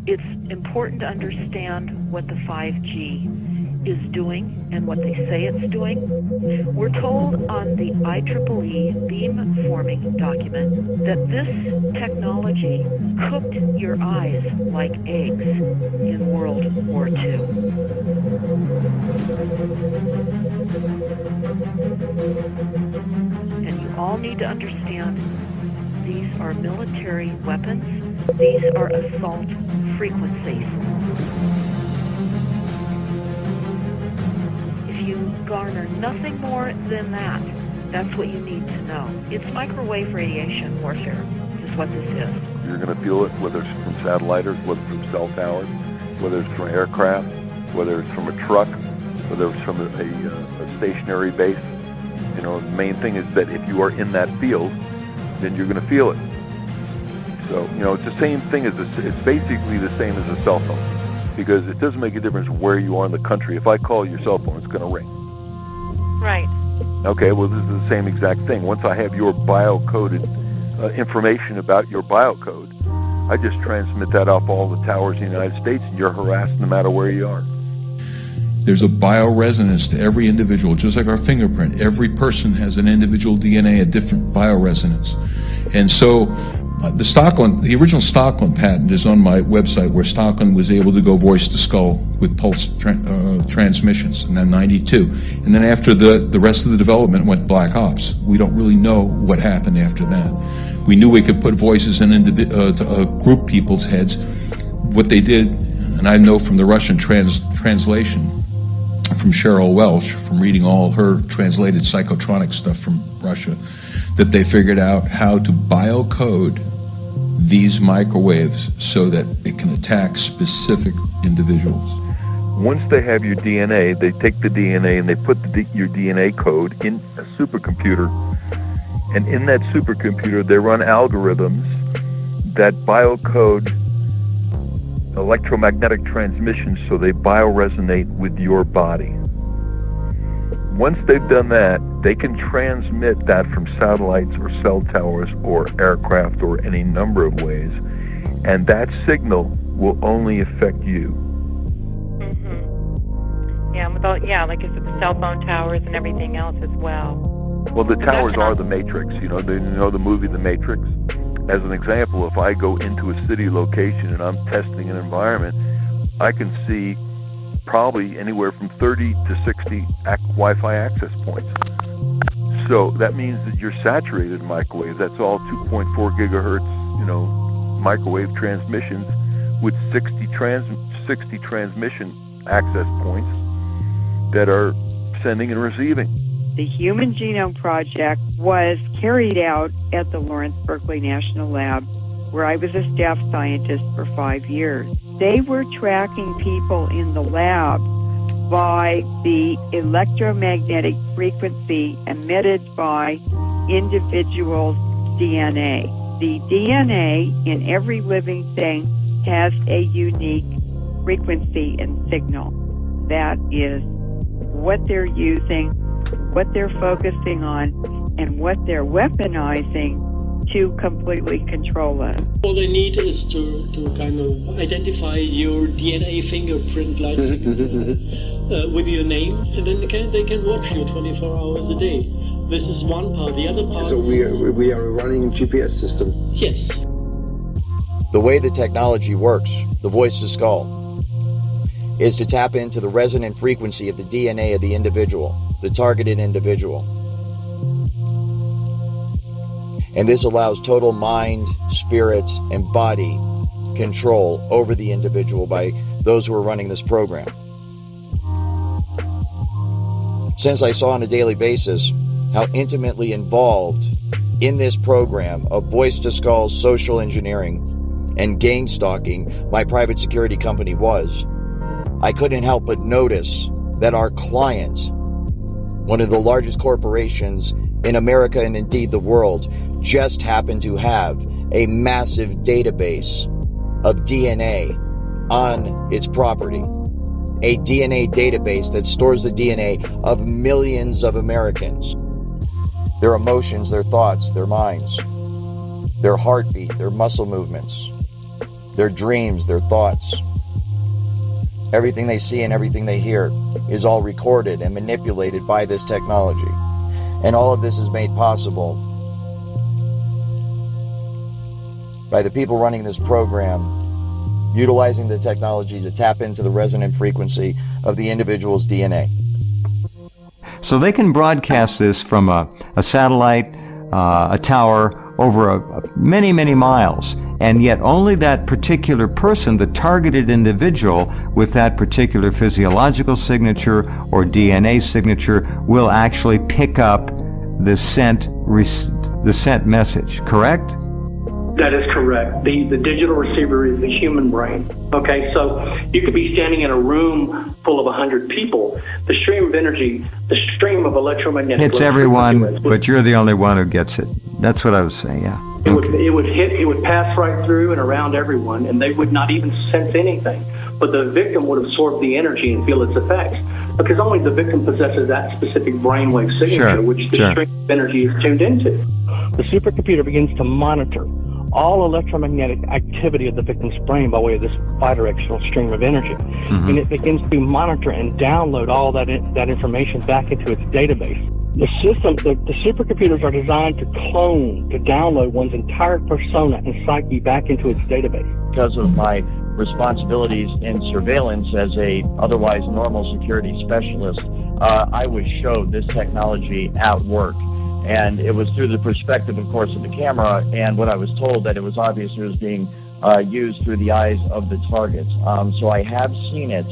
it's important to understand what the 5G is doing and what they say it's doing. We're told on the IEEE beamforming document that this technology cooked your eyes like eggs in World War II. And you all need to understand these are military weapons. These are assault frequencies. If you garner nothing more than that, that's what you need to know. It's microwave radiation warfare is what this is. You're going to feel it, whether it's from satelliters, whether it's from cell towers, whether it's from aircraft, whether it's from a truck, whether it's from a stationary base. You know, the main thing is that if you are in that field, then you're going to feel it. So, you know, it's the same thing as it's basically the same as a cell phone, because it doesn't make a difference where you are in the country. If I call your cell phone, it's going to ring. Right. Okay, well, this is the same exact thing. Once I have your bio-coded information about your biocode, I just transmit that off all the towers in the United States, and you're harassed no matter where you are. There's a bioresonance to every individual, just like our fingerprint. Every person has an individual DNA, a different bioresonance. And so the original Stockland patent is on my website, where Stockland was able to go voice to skull with pulse transmissions in 92. And then after the rest of the development went black ops. We don't really know what happened after that. We knew we could put voices in to group people's heads. What they did, and I know from the Russian translation from Cheryl Welch, from reading all her translated psychotronic stuff from Russia, that they figured out how to biocode these microwaves so that it can attack specific individuals. Once they have your DNA, they take the DNA and they put your DNA code in a supercomputer. And in that supercomputer, they run algorithms that biocode electromagnetic transmissions so they bioresonate with your body. Once they've done that, they can transmit that from satellites or cell towers or aircraft or any number of ways, and that signal will only affect you. Mm-hmm. Yeah, like I said, the cell phone towers and everything else as well. Well, the towers are the Matrix. You know the movie The Matrix? As an example, if I go into a city location and I'm testing an environment, I can see probably anywhere from 30 to 60 Wi-Fi access points. So that means that you're saturated in microwave. That's all 2.4 gigahertz, microwave transmissions with 60 transmission access points that are sending and receiving. The Human Genome Project was carried out at the Lawrence Berkeley National Lab, where I was a staff scientist for 5 years. They were tracking people in the lab by the electromagnetic frequency emitted by individuals' DNA. The DNA in every living thing has a unique frequency and signal. That is what they're using, what they're focusing on, and what they're weaponizing to completely control us. All they need is to kind of identify your DNA fingerprint like with your name, and then they can watch you 24 hours a day. This is one part. The other part So we are running a GPS system? Yes. The way the technology works, the voice to skull, is to tap into the resonant frequency of the DNA of the individual, the targeted individual. And this allows total mind, spirit, and body control over the individual by those who are running this program. Since I saw on a daily basis how intimately involved in this program of voice-to-skull social engineering and gang stalking my private security company was, I couldn't help but notice that our client, one of the largest corporations in America and indeed the world, just happened to have a massive database of DNA on its property. A DNA database that stores the DNA of millions of Americans. Their emotions, their thoughts, their minds, their heartbeat, their muscle movements, their dreams, their thoughts. Everything they see and everything they hear is all recorded and manipulated by this technology. And all of this is made possible by the people running this program, utilizing the technology to tap into the resonant frequency of the individual's DNA. So they can broadcast this from a satellite, a tower, over many, many miles, and yet only that particular person, the targeted individual with that particular physiological signature or DNA signature, will actually pick up the sent message, correct? That is correct. The digital receiver is the human brain. Okay, so you could be standing in a room full of 100 people. The stream of energy, the stream of electromagnetic hits everyone, but you're the only one who gets it. That's what I was saying, yeah. It would pass right through and around everyone, and they would not even sense anything. But the victim would absorb the energy and feel its effects, because only the victim possesses that specific brainwave signature, which the stream of energy is tuned into. The supercomputer begins to monitor all electromagnetic activity of the victim's brain by way of this bidirectional stream of energy. And it begins to monitor and download all that information back into its database. The system, the supercomputers are designed to clone, to download one's entire persona and psyche back into its database. Because of my responsibilities in surveillance as a otherwise normal security specialist, I was showed this technology at work. And it was through the perspective, of course, of the camera, and what I was told that it was obvious it was being used through the eyes of the targets. So I have seen it,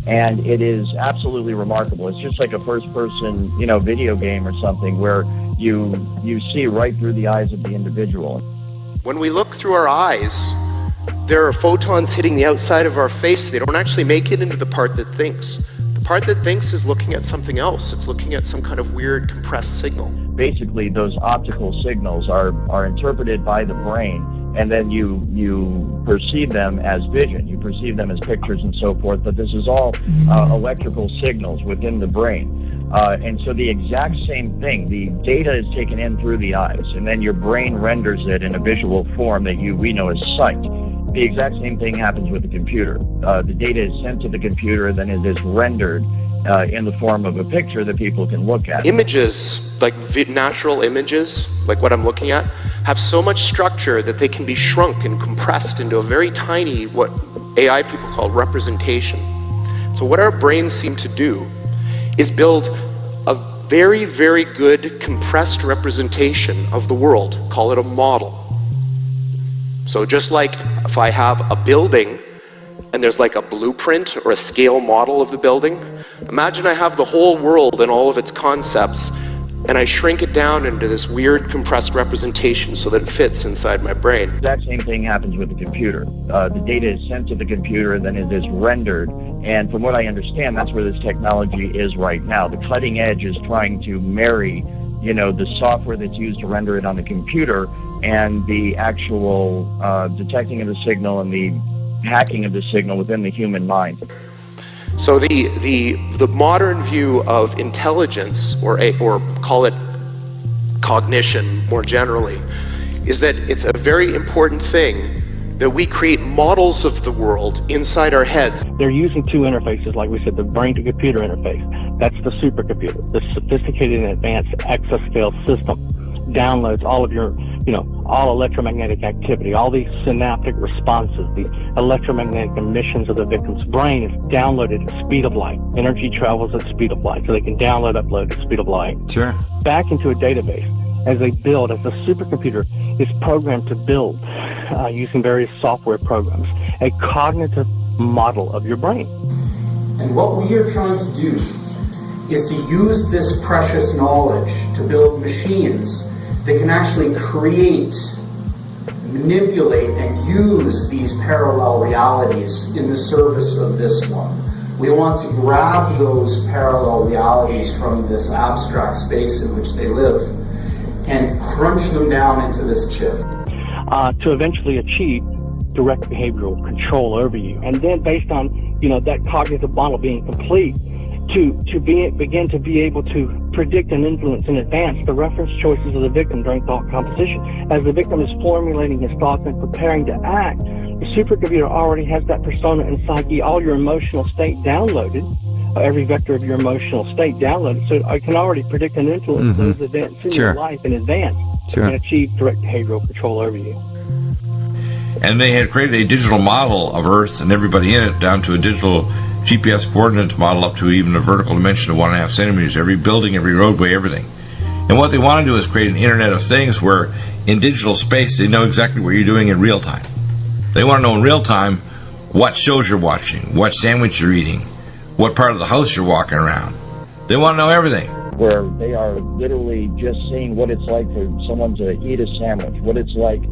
and it is absolutely remarkable. It's just like a first-person, video game or something where you see right through the eyes of the individual. When we look through our eyes, there are photons hitting the outside of our face. They don't actually make it into the part that thinks. The part that thinks is looking at something else. It's looking at some kind of weird compressed signal. Basically, those optical signals are interpreted by the brain, and then you perceive them as vision. You perceive them as pictures and so forth, but this is all electrical signals within the brain. And so the exact same thing, the data is taken in through the eyes, and then your brain renders it in a visual form that we know as sight. The exact same thing happens with the computer. The data is sent to the computer, then it is rendered in the form of a picture that people can look at. Images, like natural images, like what I'm looking at, have so much structure that they can be shrunk and compressed into a very tiny, what AI people call representation. So what our brains seem to do is build a very, very good compressed representation of the world, call it a model. So just like if I have a building and there's like a blueprint or a scale model of the building, imagine I have the whole world and all of its concepts, and I shrink it down into this weird compressed representation so that it fits inside my brain. The exact same thing happens with the computer. The data is sent to the computer, then it is rendered, and from what I understand, that's where this technology is right now. The cutting edge is trying to marry, the software that's used to render it on the computer and the actual detecting of the signal and the hacking of the signal within the human mind. So the modern view of intelligence, or call it cognition more generally, is that it's a very important thing that we create models of the world inside our heads. They're using two interfaces, like we said, the brain-to-computer interface. That's the supercomputer. The sophisticated and advanced exascale system downloads all of your, all electromagnetic activity, all these synaptic responses, the electromagnetic emissions of the victim's brain is downloaded at the speed of light. Energy travels at the speed of light, so they can download, upload at the speed of light. Sure. Back into a database as the supercomputer is programmed to build, using various software programs, a cognitive model of your brain. And what we are trying to do is to use this precious knowledge to build machines that can actually create, manipulate, and use these parallel realities in the service of this one. We want to grab those parallel realities from this abstract space in which they live and crunch them down into this chip. To eventually achieve direct behavioral control over you. And then based on, that cognitive model being complete, begin to be able to predict and influence in advance the reference choices of the victim during thought composition. As the victim is formulating his thoughts and preparing to act, the supercomputer already has that persona and psyche, all your emotional state downloaded, every vector of your emotional state downloaded, so I can already predict and influence those events in your life in advance and achieve direct behavioral control over you. And they had created a digital model of Earth and everybody in it, down to a digital GPS coordinates model up to even a vertical dimension of 1.5 centimeters, every building, every roadway, everything. And what they want to do is create an Internet of Things where in digital space they know exactly what you're doing in real time. They want to know in real time what shows you're watching, what sandwich you're eating, what part of the house you're walking around. They want to know everything. Where they are literally just seeing what it's like for someone to eat a sandwich, what it's like,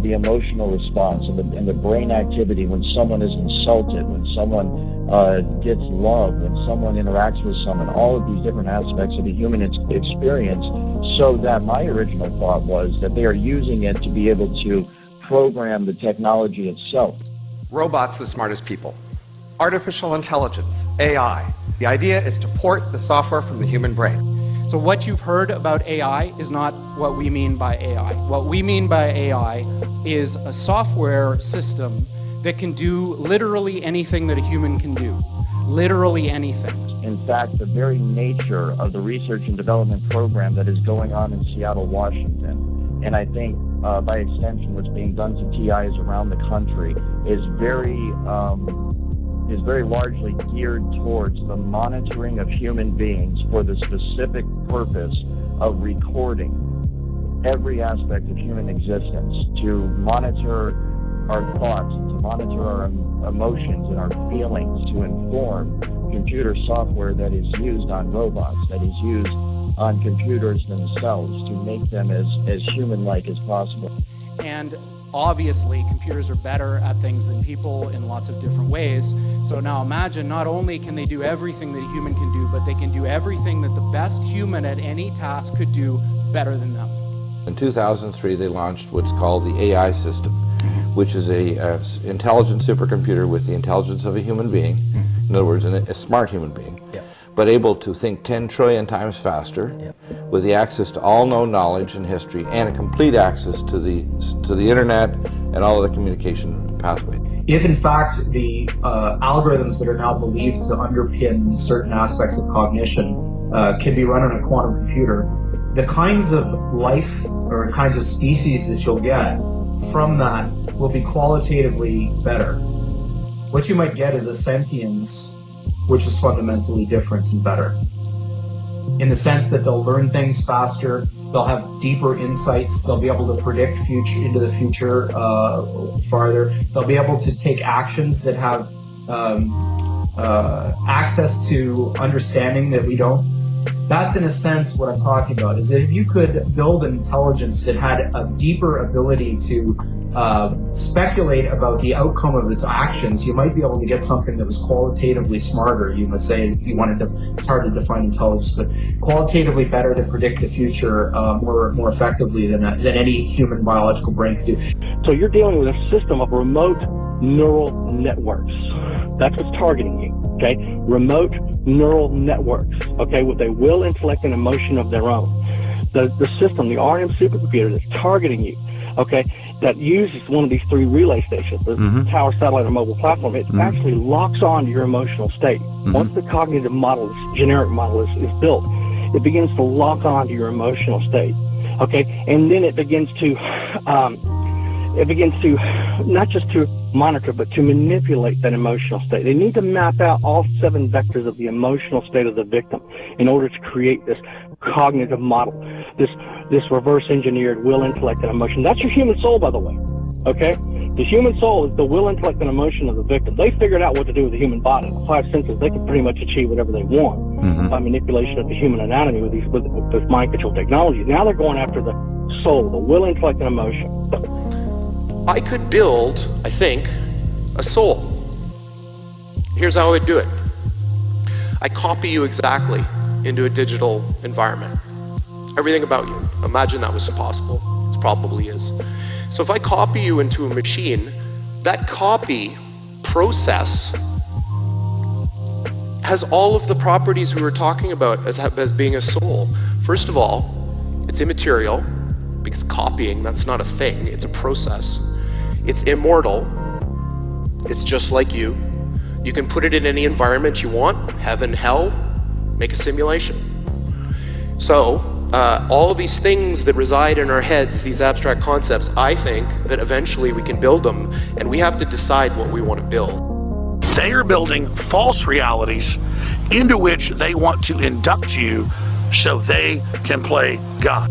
the emotional response and the brain activity when someone is insulted, when someone gets love, when someone interacts with someone, all of these different aspects of the human experience, so that my original thought was that they are using it to be able to program the technology itself. Robots the smartest people. Artificial intelligence, AI. The idea is to port the software from the human brain. So what you've heard about AI is not what we mean by AI. What we mean by AI is a software system that can do literally anything that a human can do. Literally anything. In fact, the very nature of the research and development program that is going on in Seattle, Washington, and I think by extension what's being done to TIs around the country is very largely geared towards the monitoring of human beings for the specific purpose of recording every aspect of human existence, to monitor our thoughts, to monitor our emotions and our feelings, to inform computer software that is used on robots, that is used on computers themselves, to make them as human-like as possible. And obviously, computers are better at things than people in lots of different ways. So now imagine, not only can they do everything that a human can do, but they can do everything that the best human at any task could do better than them. In 2003, they launched what's called the AI system, which is a intelligent supercomputer with the intelligence of a human being. In other words, a smart human being, but able to think 10 trillion times faster, with the access to all known knowledge and history, and a complete access to the internet and all of the communication pathways. If in fact the algorithms that are now believed to underpin certain aspects of cognition can be run on a quantum computer, the kinds of life or kinds of species that you'll get from that will be qualitatively better. What you might get is a sentience which is fundamentally different and better, in the sense that they'll learn things faster, they'll have deeper insights, they'll be able to predict into the future farther, they'll be able to take actions that have access to understanding that we don't. That's in a sense what I'm talking about, is that if you could build an intelligence that had a deeper ability to speculate about the outcome of its actions, you might be able to get something that was qualitatively smarter. You would say, if you wanted to, it's hard to define intelligence, but qualitatively better to predict the future more effectively than any human biological brain could do. So you're dealing with a system of remote neural networks. That's what's targeting you, okay? Remote neural networks, okay, with a will, intellect, and emotion of their own. The system, the RM supercomputer that's targeting you, okay, that uses one of these three relay stations, the tower, satellite, or mobile platform, it actually locks on to your emotional state. Once the cognitive model, this generic model is built, it begins to lock on to your emotional state, okay? And then it begins to not just to monitor, but to manipulate that emotional state. They need to map out all 7 vectors of the emotional state of the victim in order to create this cognitive model, this reverse engineered will, intellect, and emotion. That's your human soul, by the way, okay? The human soul is the will, intellect, and emotion of the victim. They figured out what to do with the human body. The 5 senses, they can pretty much achieve whatever they want by manipulation of the human anatomy with mind control technology. Now they're going after the soul, the will, intellect, and emotion. I could build, I think, a soul. Here's how I would do it. I copy you exactly into a digital environment. Everything about you. Imagine that was possible. It probably is. So if I copy you into a machine, that copy process has all of the properties we were talking about as being a soul. First of all, it's immaterial, because copying, that's not a thing, it's a process. It's immortal, it's just like you. You can put it in any environment you want, heaven, hell, make a simulation. So, all of these things that reside in our heads, these abstract concepts, I think that eventually we can build them, and we have to decide what we want to build. They are building false realities into which they want to induct you so they can play God.